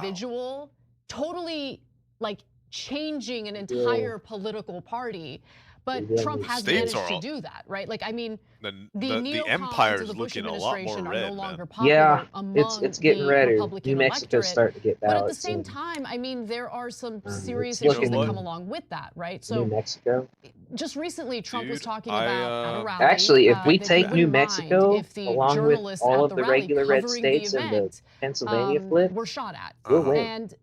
individual, totally like changing an entire political party. But Trump has managed to do that, right? Like, I mean, the empire of the is Bush looking a lot more administration are red, no longer man. popular among it's getting the redder. Republican New Mexico's electorate. starting to get But at the ballots same soon. time, I mean, there are some serious it's issues that looking- come along with that, right? New So Mexico. just recently, Trump was Dude, talking about at a rally. Actually, if we that he take New wouldn't mind Mexico if the along with journalists all at of the rally regular red covering states the and the event, Pennsylvania flip, were shot at. we'll win. And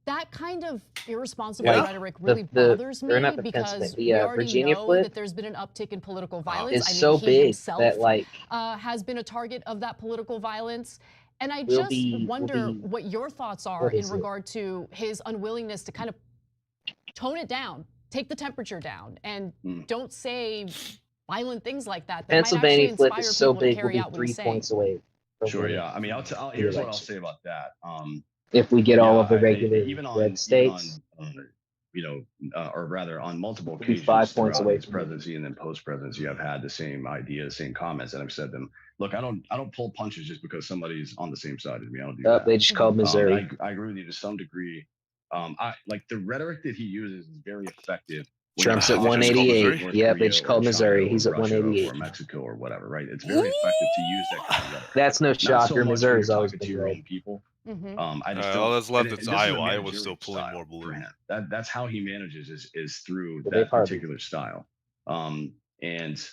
that kind of irresponsible Like, rhetoric really bothers me or not the because Pennsylvania, we already Virginia know flip that there's been an uptick in political violence. is I mean, so he big himself that like has been a target of that political violence. And I we'll just wonder what your thoughts are in regard to his unwillingness to kind of tone it down, take the temperature down, and don't say violent things like that. That Pennsylvania might actually flip inspire is so people to big, carry we'll out be what he's 3 saying. points away. Sure, yeah. I mean, here's what I'll say about that. If we get all of the regular even on, red states, you know, or rather on multiple we'll be occasions 5 points throughout away his from presidency and then post-presidency, I've had the same ideas, same comments, and I've said them. Look, I don't pull punches just because somebody's on the same side as me. I don't do that. they just called Missouri. I agree with you to some degree. I like the rhetoric that he uses is very effective. Trump's at 188. Yeah, they just called Missouri. He's at 188. Or Mexico or whatever, right? It's very effective to use that kind of rhetoric. That's no shocker. Missouri's always been been your red. own people. Mm-hmm. I just all that's left and is this is a Iowa. Iowa's managerial still pulling style more for blue. him. That's how he manages is through Well, that particular style. And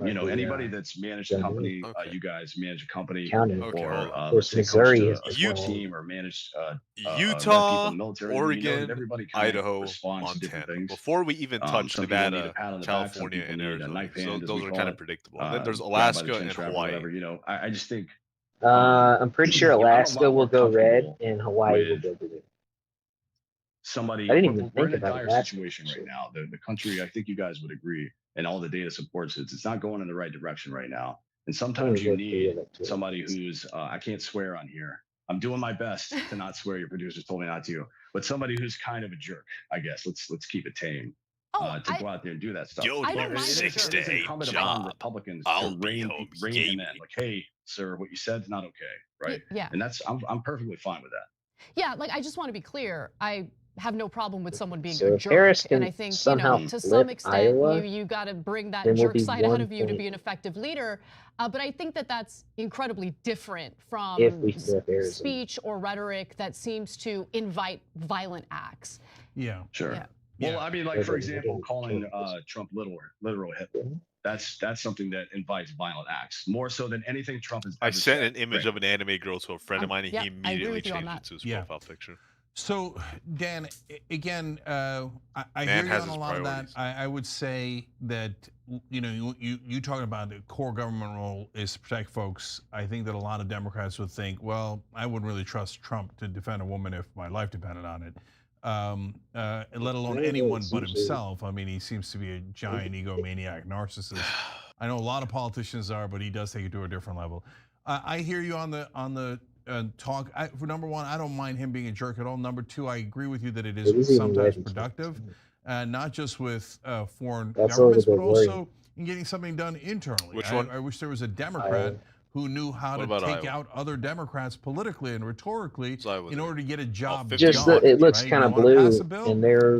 you know, anybody that's managed a company, you guys manage a company, or let's say Missouri coached a team or managed Utah, military, Oregon, everybody kind Idaho, of responds to different Montana. things. Before we even touch Some people need Nevada, a pat on the back, some California, people and need a Arizona, knife so hand, as those we are call kind of it. predictable. Then there's Grab by the Alaska chin and strap or Hawaii. whatever, you know, I just think I'm pretty sure I'm a Alaska lot will more go red comfortable and Hawaii will with go blue. somebody. I didn't even we're think in a about dire that. situation right now. The country, I think you guys would agree, and all the data supports it. It's not going in the right direction right now. And sometimes you need somebody who's I can't swear on here. I'm doing my best to not swear. Your producers told me not to, but somebody who's kind of a jerk, I guess. Let's keep it tame. To go out there and do that stuff. You'll do a 6-day job. Republicans I'll to be rein home him in. gaming. Like, hey, sir, what you said's not okay, right? Yeah. And that's I'm perfectly fine with that. Yeah, like I just want to be clear. I have no problem with someone being So a if jerk, Harris and can I think somehow to some flip extent Iowa, you got to bring that then we'll jerk be side ahead 1 of you to point. be an effective leader. But I think that that's incredibly different from If we flip Arizona. speech or rhetoric that seems to invite violent acts. Yeah. Sure. Yeah. Well, I mean, like for example, calling Trump literal Hitler. That's something that invites violent acts more so than anything Trump has. I sent an image of an anime girl to a friend of mine, and he I agree immediately with you on changed that. it to his profile picture. So, Dan, again, I Man hear you has on a his lot of priorities. that. I would say that, you know, you talking about the core government role is to protect folks. I think that a lot of Democrats would think, well, I wouldn't really trust Trump to defend a woman if my life depended on it. Let alone anyone but himself. I mean, he seems to be a giant egomaniac narcissist. I know a lot of politicians are, but he does take it to a different level. I hear you on the talk. For number one, I don't mind him being a jerk at all. Number two, I agree with you that it is sometimes productive, not just with foreign governments, but also in getting something done internally. Which one? I wish there was a Democrat who knew how to take out other Democrats politically and rhetorically in order to get a job done. Just it looks kind of blue, and they're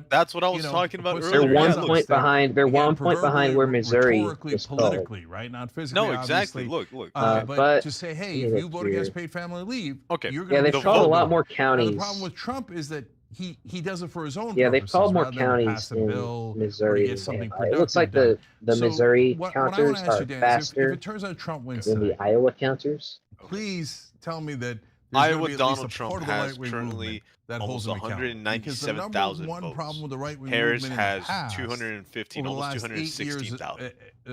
that's what I was talking about earlier. They're 1 point behind. They're 1 point behind where Missouri is politically, right? Not physically. No, exactly. Obviously. Look. But to say, hey, if you vote against paid family leave, okay, you're going to they've called a lot more counties. Now, the problem with Trump is that he does it for his own. Yeah, they've called more counties pass a bill in Missouri. Get something It looks like the Missouri counters are faster if it turns out Trump wins than the Iowa counters. Please tell me that Iowa Donald Trump has currently almost 197,000 votes. Harris has 215, almost 216,000.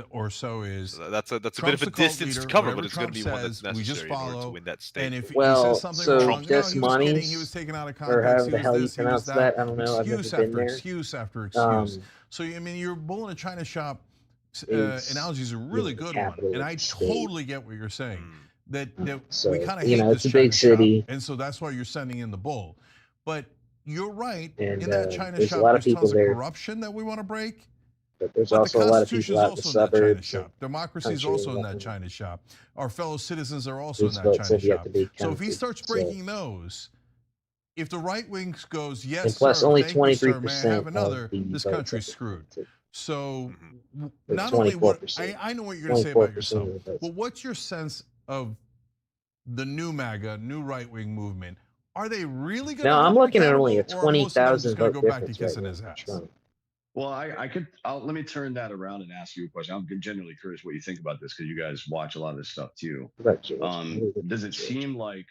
Or so is that's a bit of a distance to cover, but it's going to be one that's necessary in order to win that state. And if well, he says something wrong, he was taken out of context, or however the hell you pronounce that, I don't know. I've never been there. Excuse after excuse. So I mean, your bull in a china shop analogy is a really good one, and I totally get what you're saying. That so, we kind of hate it's a big city, and so that's why you're sending in the bull. But you're right. And, in that China there's shop, a lot of there's people tons there. of corruption that we want to break. But there's also a lot of people out in the suburbs. Democracy is also in that China shop. Our fellow citizens are also in that China shop. So if he starts breaking those, if the right wing goes, yes, and plus sir, only thank you, sir, may I 23% have another, of the this votes country's are screwed. counted. So Or not only what 24%. I know what you're going to say about 24% yourself, of the votes. but what's your sense of the new MAGA, new right-wing movement? Are they really going to? No, I'm looking at only a or are most of them 20,000 just going to vote go back to difference kissing right his now ass? for Trump. Well, let me turn that around and ask you a question. I'm genuinely curious what you think about this because you guys watch a lot of this stuff too. Does it seem like?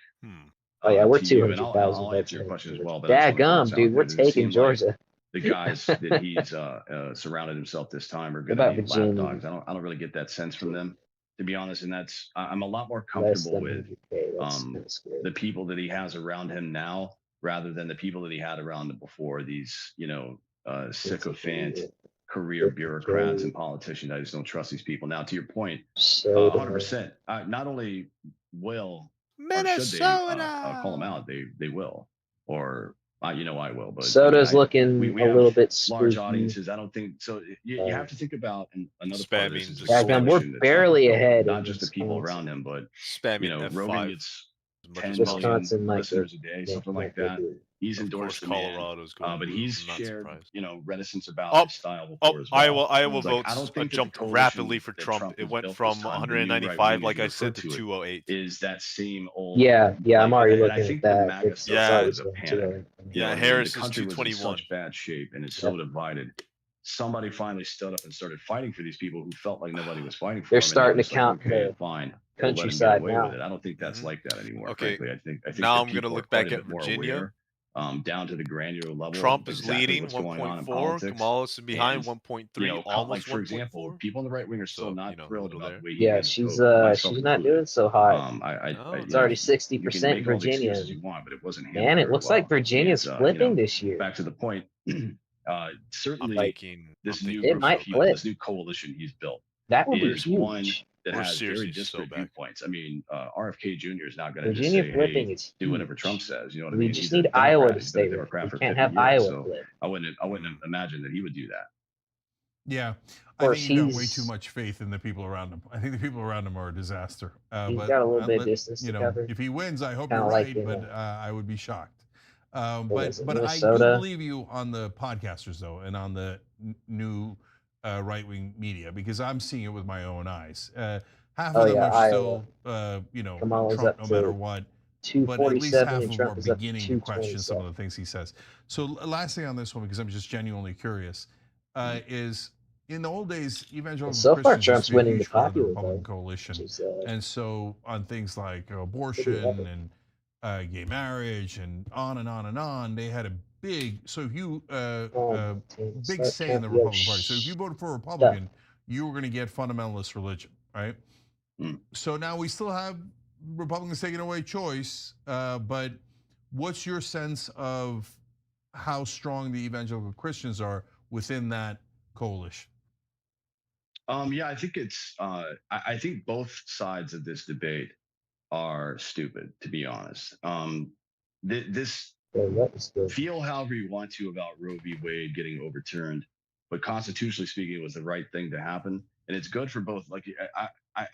Oh yeah, we're to you, and 200,000 I'll answer your question as well. But Daggum, dude, we're taking Georgia. Like the guys that he's surrounded himself this time are going to be lapdogs. I don't really get that sense from them, to be honest. And that's I'm a lot more comfortable with the people that he has around him now, rather than the people that he had around him before. These sycophant career bureaucrats and politicians. I just don't trust these people. Now, to your point, 100%. Not only will Minnesota call them out, they will, or I will. But Soda's looking a little bit large spooky. audiences. I don't think so. You have to think about another part of this. We're barely ahead. Not just the people around him, but Rogan gets 10 million listeners a day, something like that. He's endorsed Colorado's going, but he's shared, reticence about his style before as well. Iowa votes jumped rapidly for Trump. It went from 195, like I said, to 208. Is that same old? Yeah, I'm already looking at that. Harris is 221. The country was in such bad shape and it's so divided. Somebody finally stood up and started fighting for these people who felt like nobody was fighting for them. They're starting to count the fine. countryside now. I don't think that's like that anymore. Okay. Frankly. I think now I'm going to look back at Virginia. Down to the granular level. Trump is leading 1.4. Kamala is behind 1.3. Almost for example, people on the right wing are still not thrilled about the way he she's not doing so hot. It's already 60% Virginia. But it wasn't. Man, it looks like Virginia's flipping this year. Back to the point. Certainly, this new coalition he's built. That would be huge. One that has very disparate viewpoints. I mean, RFK Jr. is not going to just say, hey, do whatever Trump says. You know what I mean? We just need Iowa to stay there. We can't have Iowa flip. I wouldn't imagine that he would do that. Yeah, I think you got way too much faith in the people around him. I think the people around him are a disaster. He's got a little bit of distance to cover. If he wins, I hope you're right, but I would be shocked. But I do believe you on the podcasters though, and on the new right-wing media, because I'm seeing it with my own eyes. Half of them are still, Trump no matter what. But at least half of them are beginning to question some of the things he says. So last thing on this one, because I'm just genuinely curious, is in the old days, evangelical so far Christians Trump's winning the popular Republican coalition, and so on things like abortion and gay marriage and on and on and on, they had a big big say in the Republican Party. So if you voted for a Republican, you were going to get fundamentalist religion, right? So now we still have Republicans taking away choice, but what's your sense of how strong the evangelical Christians are within that coalition? I think it's. I think both sides of this debate are stupid, to be honest. Feel however you want to about Roe v. Wade getting overturned, but constitutionally speaking, it was the right thing to happen, and it's good for both. Like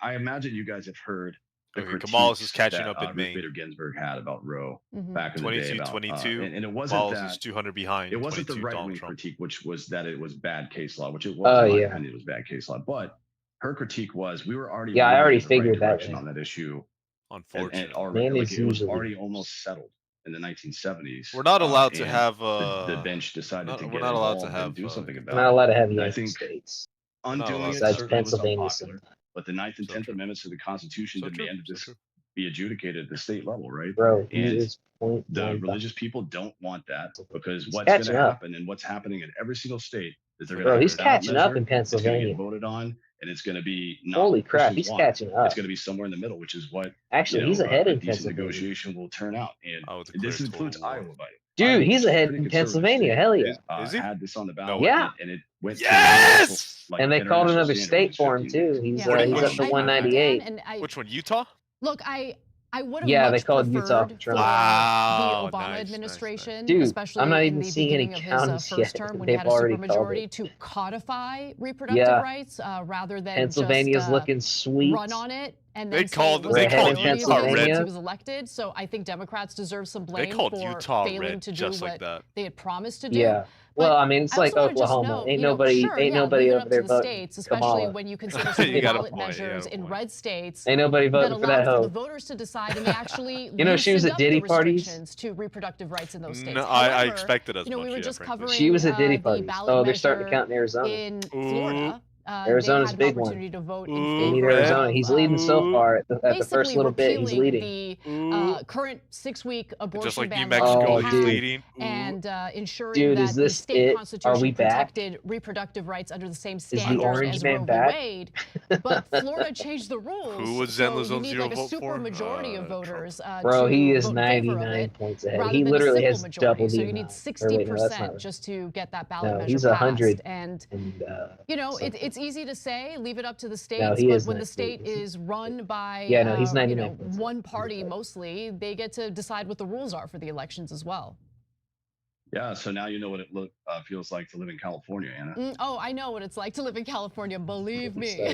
I imagine you guys have heard. Kamala is catching up in Maine. Bader Ginsburg had about Roe back in the day. 22, and it wasn't Kamala's is 200 behind. It wasn't the right-wing critique, which was that it was bad case law, which it was. In my opinion, it was bad case law. But her critique was we were already. I already figured that on that issue. Unfortunately, it was already almost settled in the 1970s. We're not allowed to have the bench decided to get involved and do something about it. We're not allowed to have United States. Undoing it certainly was unpopular, but the 9th and 10th Amendments to the Constitution demanded this be adjudicated at the state level, right? Bro, and the religious people don't want that because what's going to happen and what's happening in every single state is they're going to. He's catching up in Pennsylvania. Get voted on, and it's going to be holy crap. He's catching up. It's going to be somewhere in the middle, which is what actually he's ahead in Pennsylvania. Negotiation will turn out, and this includes Iowa, by dude, he's ahead in Pennsylvania. Hell yeah! Is he? Had this on the ballot, and it went. Yes. And they called another state for him too. He's up to 198. Which one? Utah? Look, I would have they called Utah for Trump. The Obama administration, dude, especially I'm not in even the seeing any beginning of his counts first yet. term when he had a supermajority to codify reproductive rights rather than Pennsylvania's just looking sweet. Run on it and They then called Utah red. he was elected. So I think Democrats deserve some blame They called for Utah failing red to do just what like that. they had promised to do. Yeah. Well, I mean, it's like Oklahoma. Note, ain't you know, nobody, sure, ain't yeah, nobody leave it over up there to the voting states, especially Kamala. when you consider some You got a ballot point, measures in red states Ain't nobody that voting for that allowed for the hoe. voters to decide, and they actually You know, she was loosened at up Diddy the parties. restrictions to reproductive rights in those states. No, However, I expected as you know, much. we were Yeah, just frankly. covering She was at Diddy the parties. ballot Oh, they're starting to measure count in Arizona. in Florida. Arizona's they had big an one. opportunity to vote in They favor need Arizona. of, He's leading so far at the first basically little bit. He's repealing leading. the current 6-week abortion Just like New ban Mexico, law he's we had, leading. and ensuring Dude, that is the this state it? Are constitution we back? protected reproductive rights under the same the standard orange as man Roe v. back? Wade. But Florida changed the rules. Who would so Zenla's you on need zero like a vote super for? majority of voters Bro, to he is vote in favor of 99 it, points ahead. rather He than literally a has simple double majority. So the you need amount. Or wait, no, that's not 60% right. just to get that ballot No, measure he's passed. 100. And you know, it's easy to say, leave it up to the states, No, he but is when the 98, state isn't he? is run by Yeah, no, he's you 99 know, points one ahead. party mostly, they get to decide what the rules are for the elections as well. Yeah, so now you know what it feels like to live in California, Anna. Oh, I know what it's like to live in California, believe me.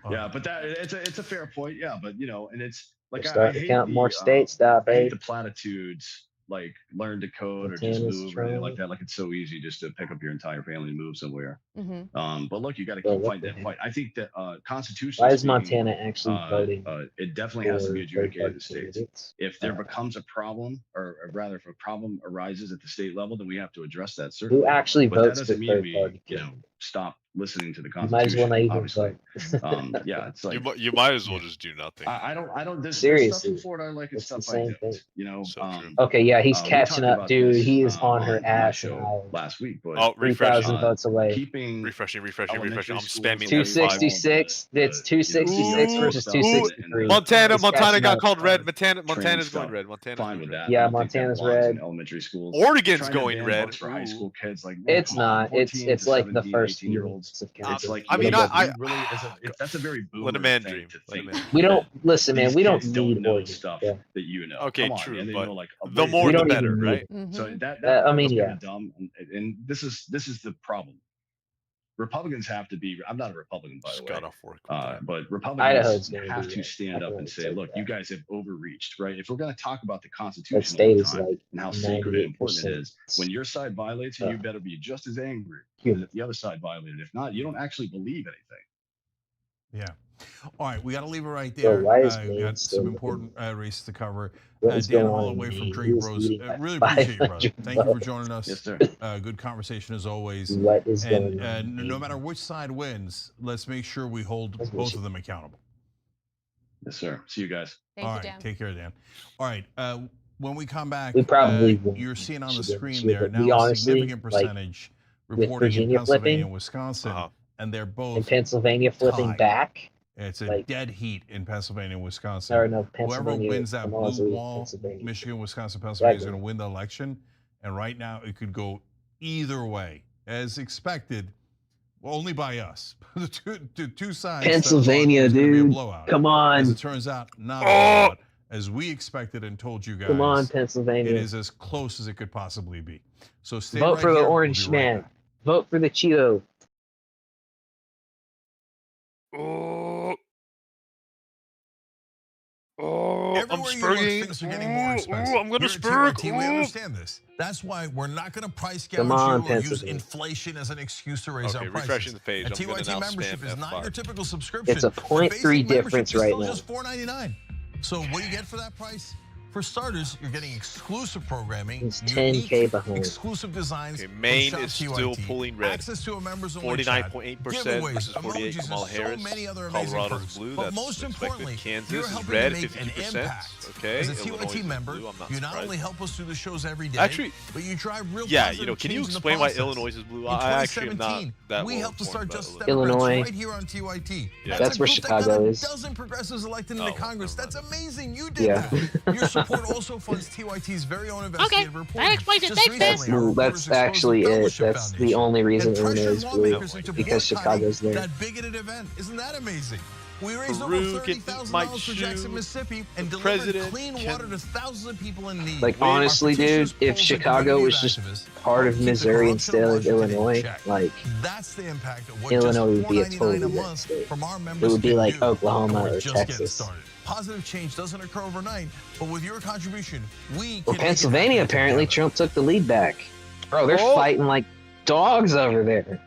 Yeah, but it's a fair point. Yeah, but you know, and it's like Start I to hate count more the, states, I hate babe. the platitudes like learn to code or just Montana's move or anything like trying. that. Like it's so easy just to pick up your entire family and move somewhere. Mm-hmm. But look, you got to Well, keep what fighting the that heck? fight. I think that constitutionally Why is speaking, Montana actually voting? it definitely has to be for adjudicated at the third-party states. candidates? If there becomes a problem, or rather, if a problem arises at the state level, then we have to address that. Certainly, Who actually but that votes for doesn't mean we, third-party you know, candidates? stop listening to the You might as well Constitution. not even Obviously, vote. yeah, it's like You might as well just do nothing. I don't. There's stuff Seriously, in Florida I like and it's the stuff I same don't. thing. You know. So true. Okay, yeah, he's We catching talked up, about dude. this, He is on her my ass in show Iowa. last week, but Oh, 3,000 votes away. keeping refreshing. elementary I'm schools spamming away 266. from It's 266 versus stuff 263. Montana He's catching got up. called red. Montana's trans going stuff. red. Montana's Fine going with red. that. Yeah, I don't think that Montana's belongs red. in elementary schools. Oregon's Trying to going ban red. books for high school kids, like It's come on, not. It's 14 it's to like the 17, first 18 few year olds. months of Kansas. It's like I mean, really that's a very let him boomer in, thing Dream. to Let him think. in. We don't listen, man. These We don't kids need know Oregon. stuff Yeah. that you know. Okay, Come on, true, man. They but know like the more We the don't better, even right? Mm-hmm. So that I mean, was yeah. kind of dumb, and this is the problem. Republicans have to be. I'm not a Republican, by the way. Got off work. But Idaho's Republicans gonna have be to it. stand I up can and say, say look, that. you guys have overreached, right? If we're going to talk about the That Constitution all state the is time like and how sacred and important it 98%. is, when your side violates it, you better be just as angry as if the other side violated. If not, you don't actually believe anything. Yeah. All right, we got to leave it right So there. why is We Maine got still some important looking- races to cover. What is Dan, going all on the way in from Maine? Dream He is Bros. leading by Really appreciate you, brother. 500 Thank you for votes. joining us. Yes, sir. Good conversation as always. What is going on? And in no Maine? matter which side wins, let's make sure we hold That's both bullshit. of them accountable. Yes, sir. See you guys. Thank All you, right, Dan. take care, Dan. All right, when we come back, We probably won't. you're seeing on the Should screen we- there we now a honestly, significant like, percentage with reporting in Virginia Pennsylvania flipping, and Wisconsin, and they're in both Pennsylvania flipping tied. back. It's a like- dead heat in Pennsylvania and Wisconsin. Or no, Whoever Pennsylvania. wins that Kamala's blue leading wall, Pennsylvania. Michigan, Wisconsin, Pennsylvania, is Exactly. going to win the election. And right now, it could go either way, as expected, only by us. the two sides. that Pennsylvania, thought it was gonna be a dude. blowout. Come on. As it turns out, not a blowout. As we expected and told you guys. Come on, It Pennsylvania. is as close as it could possibly be. So stay Vote right for the here. We'll orange be right man. back. Vote for the Cheeto. Everywhere I'm you look, spurting. things are getting more expensive. I'm gonna Here at spurt. TYT, we understand this. That's why we're not going to price gouge Come on, you or use Pennsylvania. inflation as an excuse to raise Okay, our prices. refreshing the page. A I'm gonna TYT now membership spam is not your F5. typical subscription. It's a The 0.3 basic membership difference is right still now. just $4.99. So what do you get for that price? For starters, you're getting exclusive programming, It's 10K behind. exclusive designs. Okay, from Maine Shop is still TYT, pulling red. Access to a members only chat, 49.8% giveaways, versus 48. emojis, Kamala and so Harris. many other amazing Colorado's perks. blue. But That's most expected. importantly, Kansas you're is helping red, to make an 52%. impact. Okay, As a Illinois TYT is member, blue. I'm not you not surprised. only help us do the shows every day, Actually, but you drive real yeah, positive can you change in the explain why process. Illinois is blue? In I actually am not 2017, that we well helped to start informed Justice about Democrats Illinois. right here on TYT. Yeah. That's a where group that got Chicago a is. dozen progressives elected into Oh, Congress. never That's mind. amazing. You did Yeah. that. Your support also funds TYT's very own investigative reporting. that explains it. Just Thanks, man. recently, our reporters That's actually exposed the it. Fellowship That's the Foundation only reason and Illinois pressured is blue. lawmakers into Because boycotting Chicago's there. that bigoted event. Isn't that amazing? We raised Peru over $30,000 for Jackson, Mississippi, and delivered clean water to thousands of people in need. Like, honestly, dude, if Chicago was just part of Missouri instead of Illinois, like, that's the impact of what Illinois would be a $4.99 totally a red month state. from our It members would be can like do. Oklahoma We're or just getting Texas. started. Positive change doesn't occur overnight, but with your contribution, we Well, can Pennsylvania, apparently, Trump took the lead back. Bro, they're fighting like dogs over there.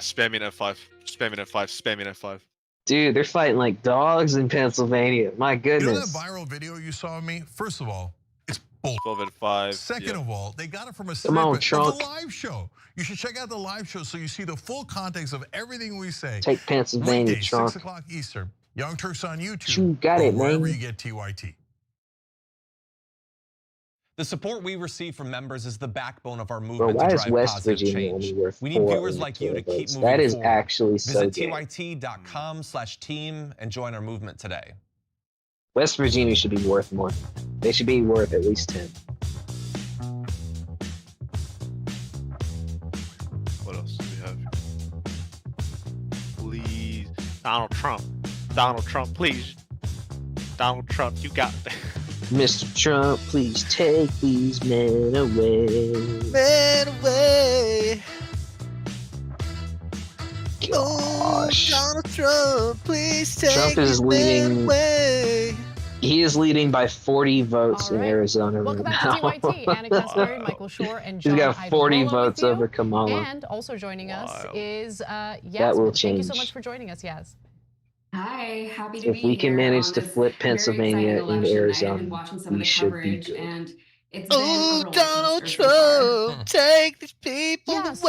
Spamming F5. Spamming F5. Spamming F5. Dude, they're fighting like dogs in Pennsylvania. My You know goodness. that viral video you saw of me? First of all, it's bull. 12 at 5. Second of all, they got it from a Come on, snippet of Trump. the live show. You should check out the live show so you see the full context of everything we say. Take Pennsylvania, Weekdays, Trump. 6 o'clock Eastern. Young Turks on YouTube. You got or it, wherever man. you get TYT. The support we receive from members is the backbone of our Bro, movement why to is drive West positive Virginia only change. worth We need 4 viewers like you to keep votes? moving That is forward. actually so Visit gay. tyt.com/team and join our movement today. West Virginia should be worth more. They should be worth at least 10. What else do we have? Please, Donald Trump. Donald Trump, please. Donald Trump, you got it. Mr. Trump, please take these men away. Man away. Gosh. Donald Trump, please take Trump is leading. away. He is leading by 40 votes All in right. Arizona Welcome right back now. to TYT. Anna Kasperi, Michael Shore, and He's John got 40 Iadarola votes with you. over Kamala. And also joining us Wow. is Yasmin. That will Thank you so change. much for joining us, Yas. Hi, happy to be If here. we can manage on to this flip very Pennsylvania exciting and election. I have Arizona, been watching some we of the should be coverage, good. and it's been a Oh, roller Donald coaster so far. Trump, take these people Yeah, away. so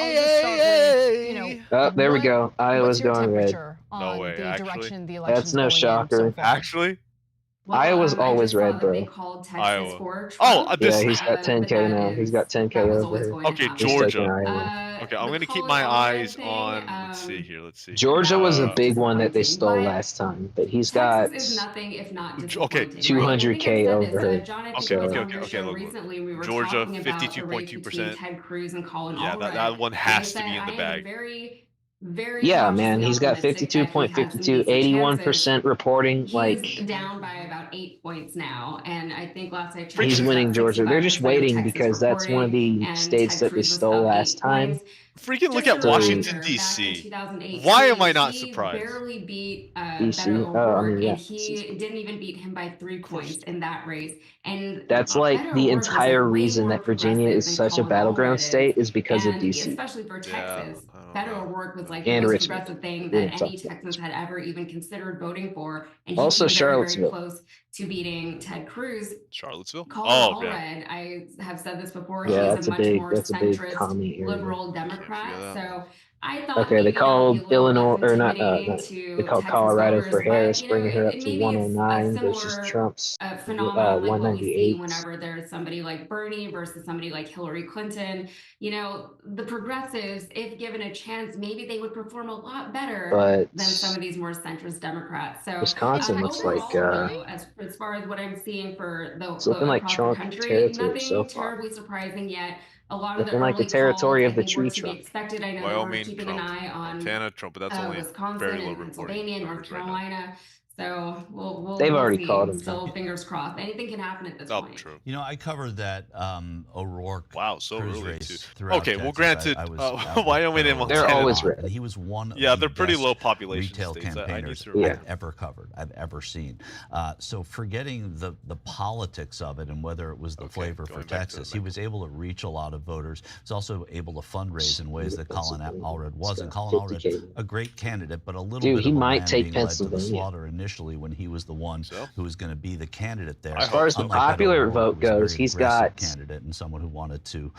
I'll just start with, you know, Oh, there we what- go. Iowa's what's your going red. temperature on way, the actually? direction the election's That's no going in shocker. so far? Actually? Well, Iowa's I always just saw red, that bro. They called Texas Iowa. for Oh, Trump. Yeah, he's got but 10K that now. He's got 10K that was over always here. going Okay, to happen. He's taking Georgia. Iowa. Okay, I'm The gonna keep call my it all red eyes thing, on. Let's see here. Let's see. Georgia was a That big one that they stole disappointing, but last time, but he's got Texas is nothing if not Okay, disappointing. 200K right? over her. John, I think Okay, was okay, on okay, your okay, show look. recently. We were Georgia, talking about the race between 52.2%. Ted Cruz and Colin Yeah, Allred. that one has to And be I in the said, bag. I am very Yeah, cautiously man, he's got optimistic that he has some 52.52, decent 81% reporting. He's Like, down by about 8 points now, and I think last I checked, he's it was winning about Georgia. They're just 65% of waiting Texas because that's one of reporting, the and states Ted that they Cruz was stole up last 8 time. points. Freaking look Just at a Washington, reminder, back in D.C. 2008, Why am I not he surprised? barely beat DC? Beto Oh, I O'Rourke, mean, yeah. and he didn't even beat him by 3 points in that race. And That's like Beto the O'Rourke was, entire way reason more that Virginia is progressive such a than Colin battleground Allred state is because of and DC especially for Texas, I don't Beto know. O'Rourke was like and the most Richmond. progressive thing We that didn't talk any about Texans Richmond. had ever even considered voting for, and he Also, came very, very Charlottesville. close to beating Ted Cruz. Charlottesville? Colin Oh, yeah. Allred, I have said this before, Yeah, he is that's a a much big more centrist, commie area. liberal Can't Democrat. forget that. So I thought Okay, maybe they that would be called a little Illinois, less or not, intimidating they to called Texas Colorado voters, for Harris, but bringing her up to maybe it's a 109 versus similar Trump's phenomenon like what we see 198. whenever there's somebody like Bernie versus somebody like Hillary Clinton. You know, the progressives, if given a chance, maybe they would perform a lot better But than some of these more centrist Democrats. So Wisconsin looks overall, like though, as far as what I'm seeing for it's looking like across the Trump country, territory so nothing far. terribly surprising yet. A lot of the Looking like the early territory calls, of the I think, tree were to be trunk. expected. I know we're Wyoming, keeping Trump. an eye on Montana, Trump, but that's only Wisconsin very low and reporting Pennsylvania, North numbers right now. Carolina. So They've we'll already see. called him. Still, fingers crossed. Anything can happen at this Oh, point. true. You know, I covered that O'Rourke Wow, so Cruz early race too. throughout Okay, well, Texas. granted, I was out with Wyoming and Beto They're Montana. always red. and he was one Yeah, of the they're pretty best low population retail states. I need campaigners to I've remember. ever covered, I've ever seen. So forgetting the politics of it and whether it was the flavor for going back to Texas, the he was able to reach a lot of voters. He was also able to fundraise in ways that Colin Allred wasn't. Colin Allred, a great candidate, but a little Dude, bit he of a might lamb take being led to the Pennsylvania. slaughter initially when he was the one who was going to be the candidate there. I As far as the Unlike Beto popular O'Rourke, vote who was a very goes, he's aggressive got candidate and someone who wanted to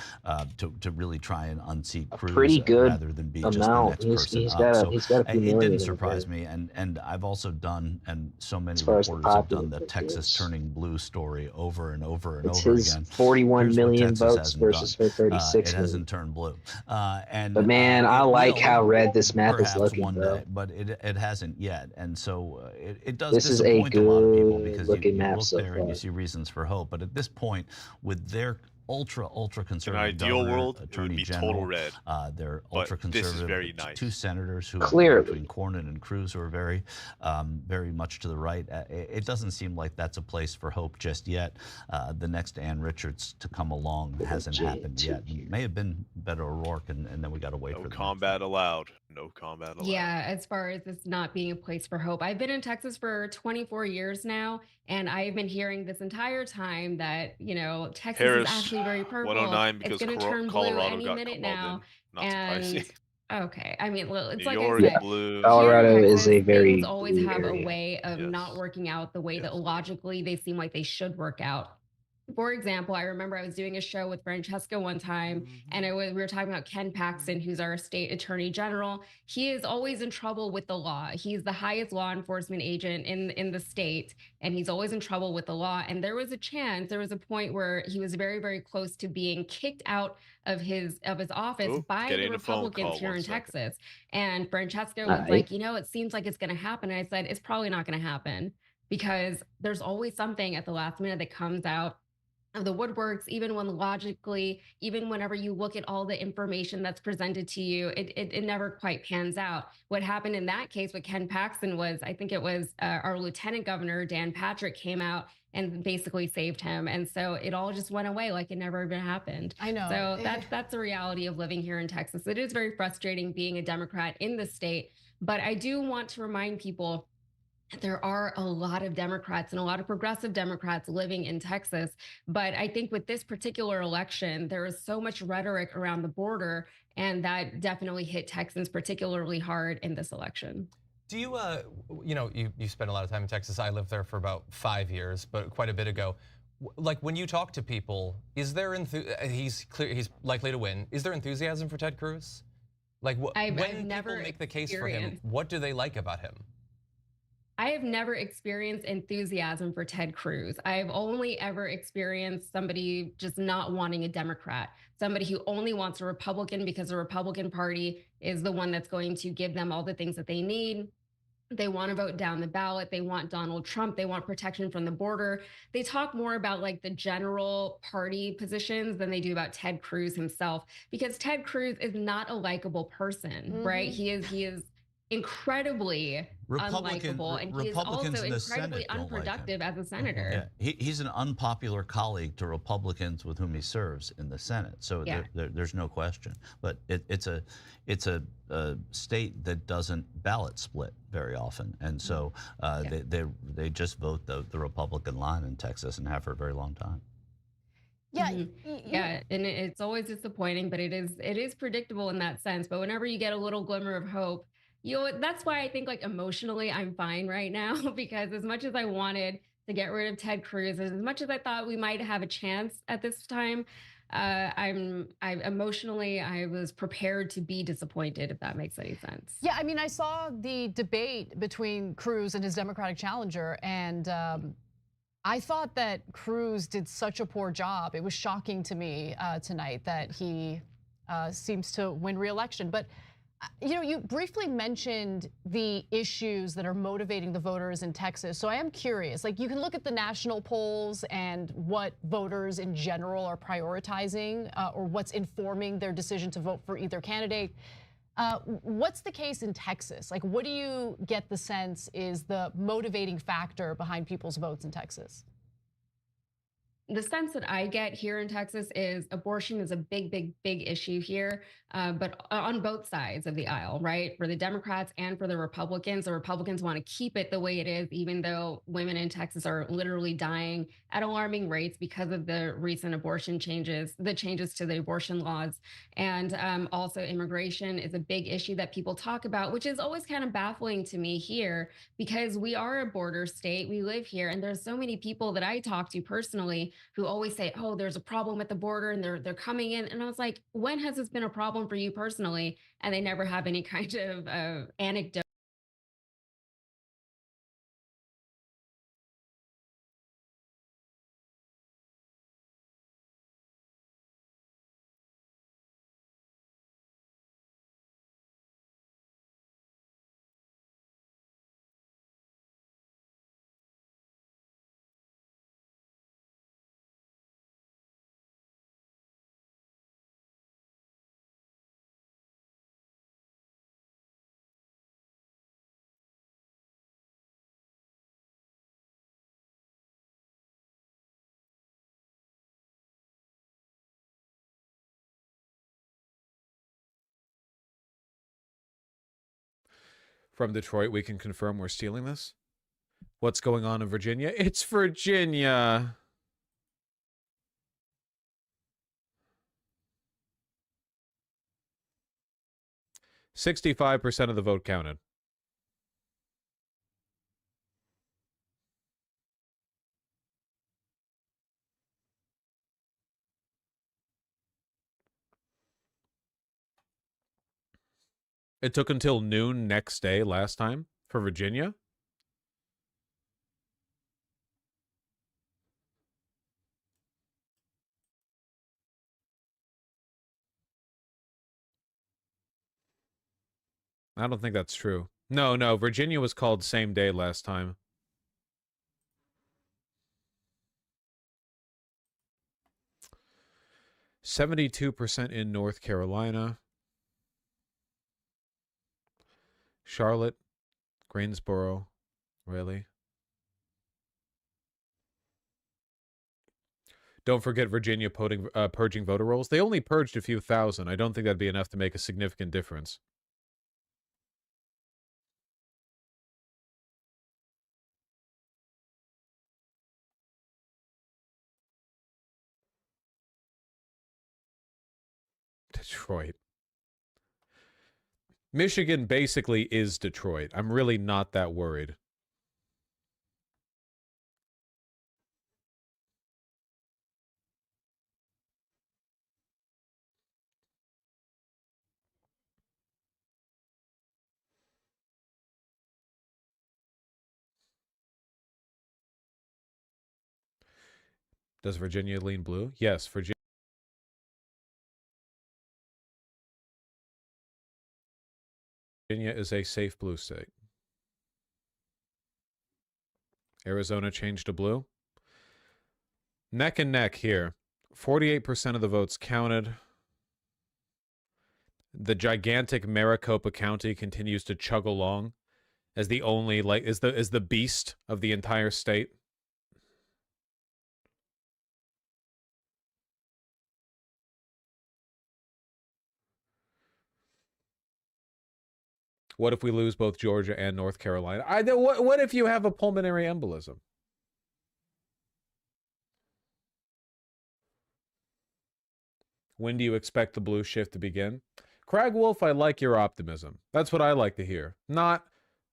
really try and unseat Cruz pretty good rather than be just the amount. next He's person got up. a So he's got a few it million didn't in surprise there. me, and I've also done, and so many As far as the reporters have done popular the vote Texas goes. turning blue story over and over and It's over his again. 41 Here's what million Texas votes hasn't versus done. her 36 It million. hasn't turned blue. But man, I it like will, how red this map is perhaps looking, one bro. day, but it hasn't yet, and so it does This is a disappoint a lot of people good because looking you map look so there and you far. see reasons for hope. But at this point, with their ultra In an conservative ideal governor, world, it attorney would be general. total red. They're But ultra this is conservative. very nice. 2 senators who Clearly. are between Cornyn and Cruz who are very much to the right. It doesn't seem like that's a place for hope just yet. The next Ann Richards to come along hasn't happened yet. It may have been Beto O'Rourke, and then we got to wait for No the combat allowed. No combat allowed. Yeah, as far as this not being a place for hope. I've been in Texas for 24 years now, and I've been hearing this entire time that, you know, Texas Harris, is actually very purple. 109 It's because going to turn blue Colorado any got minute called now. in. Not And surprising. okay, I mean, it's New like York, I said, blue. Colorado here in is Texas, a very things always blue have a area. way of not working out the way that logically they seem like they should work out. For example, I remember I was doing a show with Francesca one time, and we were talking about Ken Paxton, who's our state attorney general. He is always in trouble with the law. He's the highest law enforcement agent in the state, and he's always in trouble with the law. And there was a point where he was very, very close to being kicked out of his office by the Republicans here in Texas. And Francesca was like, you know, it seems like it's going to happen. And I said, it's probably not going to happen, because there's always something at the last minute that comes out of the woodworks, even when logically, even whenever you look at all the information that's presented to you, it never quite pans out. What happened in that case with Ken Paxton was, I think it was our Lieutenant Governor, Dan Patrick, came out and basically saved him. And so it all just went away like it never even happened. I know. So that's the reality of living here in Texas. It is very frustrating being a Democrat in the state, but I do want to remind people there are a lot of Democrats and a lot of progressive Democrats living in Texas. But I think with this particular election, there is so much rhetoric around the border, and that definitely hit Texans particularly hard in this election. Do you, you know, you spent a lot of time in Texas. I lived there for about 5 years, but quite a bit ago. Like, when you talk to people, is there he's likely to win. Is there enthusiasm for Ted Cruz? Like, when people make the case for him, what do they like about him? I have never experienced enthusiasm for Ted Cruz. I've only ever experienced somebody just not wanting a Democrat, somebody who only wants a Republican because the Republican Party is the one that's going to give them all the things that they need. They want to vote down the ballot. They want Donald Trump. They want protection from the border. They talk more about like the general party positions than they do about Ted Cruz himself, because Ted Cruz is not a likable person, right? He is incredibly unlikable, and he is also incredibly unproductive as a senator. Yeah. He's an unpopular colleague to Republicans with whom he serves in the Senate, so there's no question. But it's a state that doesn't ballot split very often, and so they just vote the Republican line in Texas and have for a very long time. Yeah, yeah, and it's always disappointing, but it is predictable in that sense. But whenever you get a little glimmer of hope, that's why I think, like, emotionally I'm fine right now, because as much as I wanted to get rid of Ted Cruz, as much as I thought we might have a chance at this time, I emotionally, I was prepared to be disappointed, if that makes any sense. Yeah, I mean, I saw the debate between Cruz and his Democratic challenger, and I thought that Cruz did such a poor job. It was shocking to me tonight that he seems to win re-election. But you know, you briefly mentioned the issues that are motivating the voters in Texas. So I am curious, like, you can look at the national polls and what voters in general are prioritizing or what's informing their decision to vote for either candidate. What's the case in Texas? Like, what do you get the sense is the motivating factor behind people's votes in Texas? The sense that I get here in Texas is abortion is a big issue here, but on both sides of the aisle, right? For the Democrats and for the Republicans want to keep it the way it is, even though women in Texas are literally dying at alarming rates because of the recent abortion changes, the changes to the abortion laws. And also immigration is a big issue that people talk about, which is always kind of baffling to me here, because we are a border state, we live here, and there's so many people that I talk to personally who always say, oh, there's a problem at the border and they're coming in. And I was like, when has this been a problem for you personally? And they never have any kind of anecdote From Detroit, we can confirm we're stealing this. What's going on in Virginia? It's Virginia. "65% of the vote counted." It took until noon next day last time for Virginia. I don't think that's true. No, Virginia was called same day last time. "72% in North Carolina. Charlotte, Greensboro, really? Don't forget Virginia purging voter rolls. They only purged a few thousand. I don't think that'd be enough to make a significant difference. Detroit. Michigan basically is Detroit. I'm really not that worried. Does Virginia lean blue? Yes, Virginia is a safe blue state. Arizona changed to blue. Neck and neck here. 48% of the votes counted. The gigantic Maricopa County continues to chug along as the only is the beast of the entire state. What if we lose both Georgia and North Carolina? What if you have a pulmonary embolism? When do you expect the blue shift to begin? Crag Wolf, I like your optimism. That's what I like to hear. Not,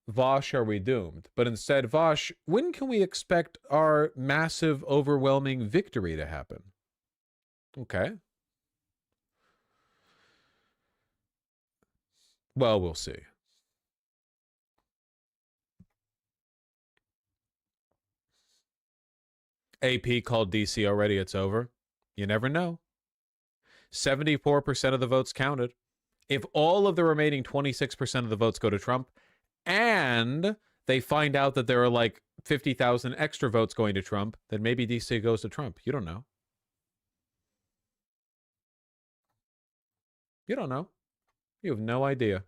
Vosh, are we doomed? But instead, Vosh, when can we expect our massive, overwhelming victory to happen? Okay. Well, we'll see. AP called DC already. It's over. You never know. 74% of the votes counted. If all of the remaining 26% of the votes go to Trump, and they find out that there are like 50,000 extra votes going to Trump, then maybe DC goes to Trump. You don't know. You don't know. You have no idea.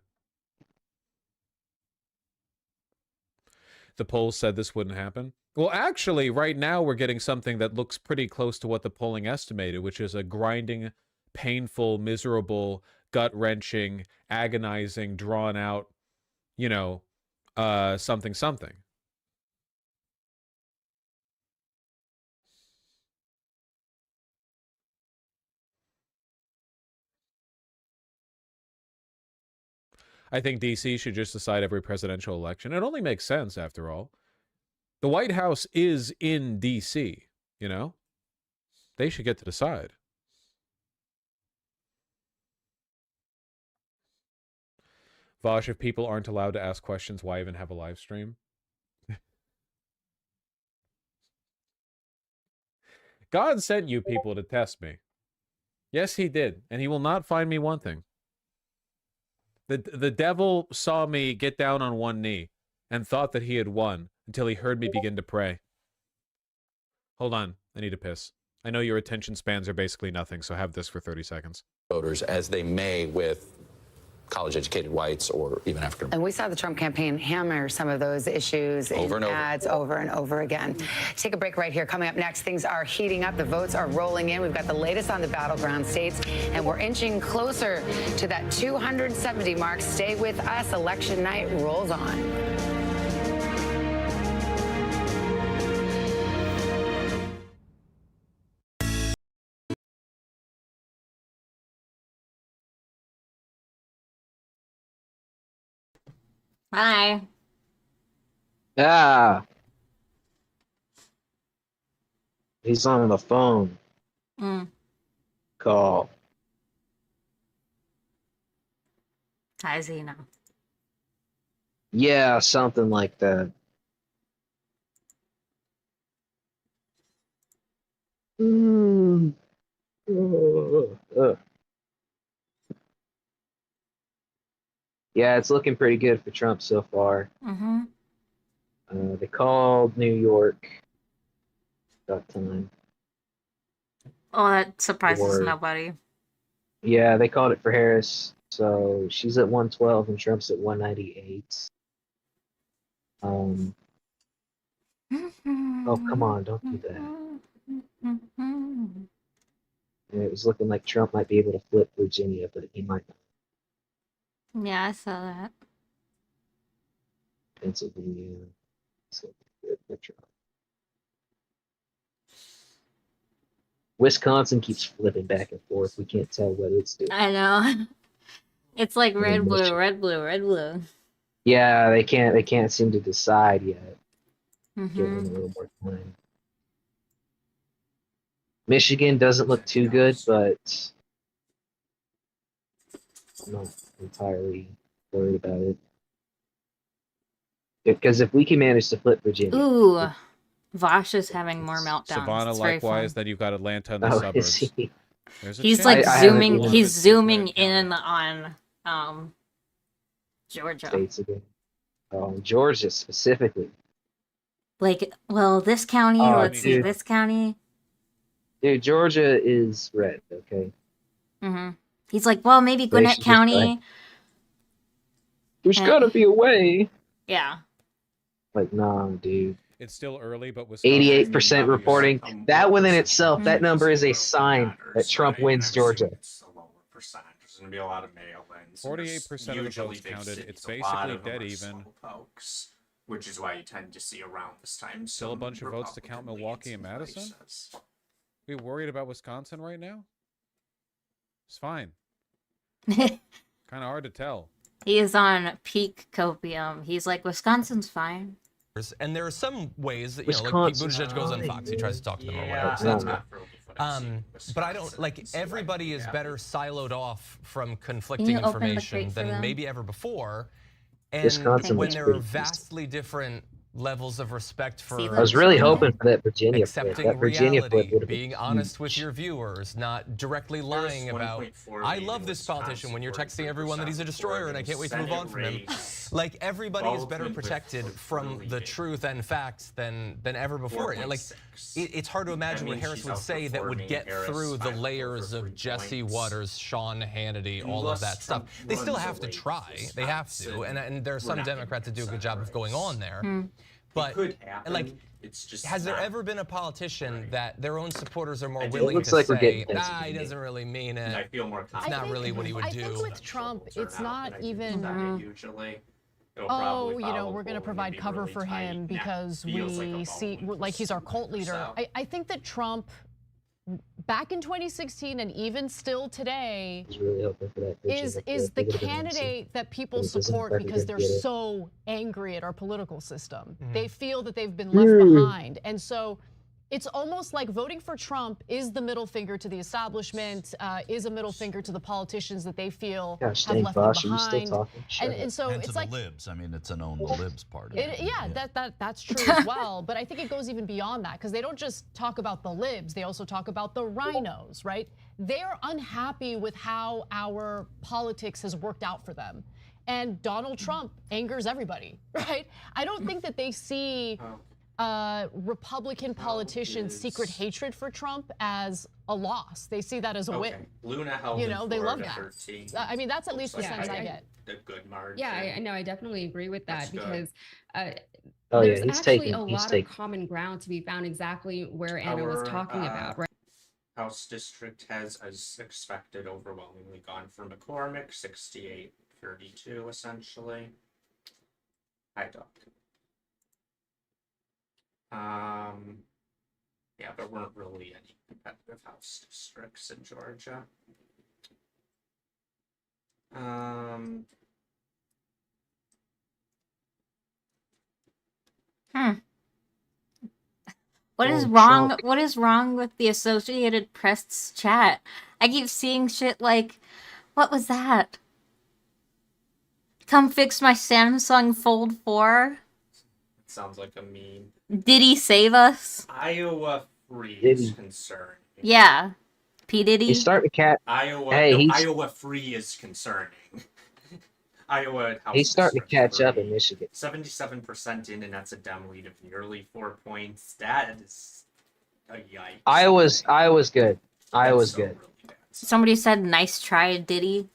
The polls said this wouldn't happen. Well, actually, right now we're getting something that looks pretty close to what the polling estimated, which is a grinding, painful, miserable, gut-wrenching, agonizing, drawn-out, you know, something. I think DC should just decide every presidential election. It only makes sense, after all. The White House is in DC, you know? They should get to decide. Vosh, if people aren't allowed to ask questions, why even have a live stream? God sent you people to test me. Yes, he did. And he will not find me wanting. The devil saw me get down on one knee and thought that he had won until he heard me begin to pray. Hold on. I need to piss. I know your attention spans are basically nothing, so have this for 30 seconds. Voters, as they may with college-educated whites or even African. And we saw the Trump campaign hammer some of those issues in ads over and over again. Take a break right here. Coming up next, things are heating up. The votes are rolling in. We've got the latest on the Battleground States, and we're inching closer to that 270 mark. Stay with us. Election night rolls on. Hi. Ah. He's on the phone. Call. How is he now? Yeah, something like that. Yeah, it's looking pretty good for Trump so far. They called New York that time. Oh, that surprises nobody. Yeah, they called it for Harris. So she's at 112 and Trump's at 198. Oh, come on, don't do that. And it was looking like Trump might be able to flip Virginia, but he might not. Yeah, I saw that. Pennsylvania. So good for Trump. Wisconsin keeps flipping back and forth. We can't tell what it's doing. I know. It's like red, blue, red, blue, red, blue. Yeah, they can't seem to decide yet. Give them a little more time. Michigan doesn't look too good, but I'm not entirely worried about it. Because if we can manage to flip Virginia. Ooh, Vosh is having more meltdowns. Savannah, likewise, then you've got Atlanta and the suburbs. He's like zooming. He's zooming in on Georgia. States again. Georgia specifically. Like, well, this county. Let's see, this county. Dude, Georgia is red. Okay. He's like, well, maybe Gwinnett County. There's gotta be a way. Yeah. Like, nah, dude. It's still early, but 88% reporting. That within itself, that number is a sign that Trump wins Georgia. It's a lower percentage. There's going to be a lot of mail-ins. 48% of the votes counted. It's basically dead even. Folks, which is why you tend to see around this time. Still a bunch of votes to count Milwaukee and Madison? We worried about Wisconsin right now? It's fine. Kind of hard to tell. He is on peak copium. He's like, Wisconsin's fine. And there are some ways that, you know, like Pete Buttigieg goes on Fox, he tries to talk to them or whatever, so that's good. But I don't, like, everybody is better siloed off from conflicting information than maybe ever before. And when there are vastly different levels of respect for I was really hoping for that Virginia flip. Accepting reality, being honest with your viewers, not directly lying about, I love this politician when you're texting everyone that he's a destroyer and I can't wait to move on from him. Like, everybody is better protected from the truth and facts than ever before. Like, it's hard to imagine what Harris would say that would get through the layers of Jesse Waters, Sean Hannity, all of that stuff. They still have to try. They have to. And there are some Democrats that do a good job of going on there. But, like, has there ever been a politician that their own supporters are more willing to say, he doesn't really mean it, it's not really what he would do? I think with Trump, it's not even, oh, you know, we're going to provide cover for him because we see, like, he's our cult leader. I think that Trump, back in 2016 and even still today, is the candidate that people support because they're so angry at our political system. They feel that they've been left behind. And so it's almost like voting for Trump is the middle finger to the establishment, is a middle finger to the politicians that they feel have left them behind. And so it's like the libs. I mean, it's a known libs party. That's true as well. But I think it goes even beyond that because they don't just talk about the libs. They also talk about the rhinos, right? They're unhappy with how our politics has worked out for them. And Donald Trump angers everybody, right? I don't think that they see Republican politicians' secret hatred for Trump as a loss. They see that as a win. Luna held You know, they love Florida that. 13. I mean, that's at least the sense I get. A good margin. Yeah, I know. I definitely agree with that because yeah, there's actually a lot of common ground to be found exactly where Anna was talking about, right? House district has, as expected, overwhelmingly gone for McCormick, 68-32 essentially. Hi, Doc. Yeah, there weren't really any competitive House districts in Georgia. What is wrong? Trump. What is wrong with the Associated Press chat? I keep seeing shit like, what was that? Come fix my Samsung Fold 4. It sounds like a meme. Did he save us? Iowa free is concerning. Yeah. P. Diddy. He's starting to cat. Iowa free is concerning. Iowa House he's starting to catch up in Michigan. 77% in, and that's a dumb lead of nearly 4 points. That is a yikes. Iowa's good. Iowa's good. Really Somebody said, "Nice try, Diddy."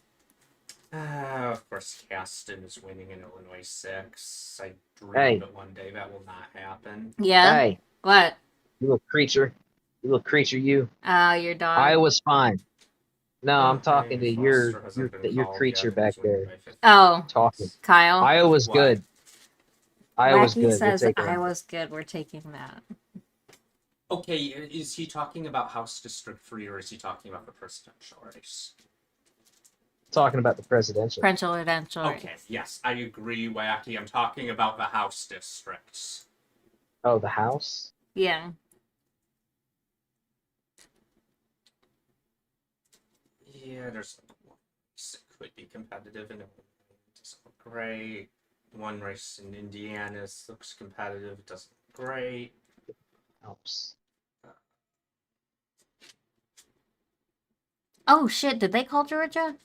Of course, Caston is winning in Illinois 6. I dream that one day that will not happen. Yeah. Hey. What? You little creature. You little creature. You. Your dog. Iowa's fine. No, I'm talking to your creature back there. Oh, talking. Kyle. Iowa's good. Iowa's Wacky good. Says Iowa's good. We're taking that. Okay, is he talking about House District 3 or is he talking about the presidential race? Talking about the presidential. Okay, yes, I agree, Wacky. I'm talking about the House districts. Oh, the House? Yeah. Yeah, there's it could be competitive and it doesn't look great. One race in Indiana looks competitive, it doesn't look great. Helps. Oh shit, did they call Georgia?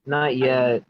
Not yet.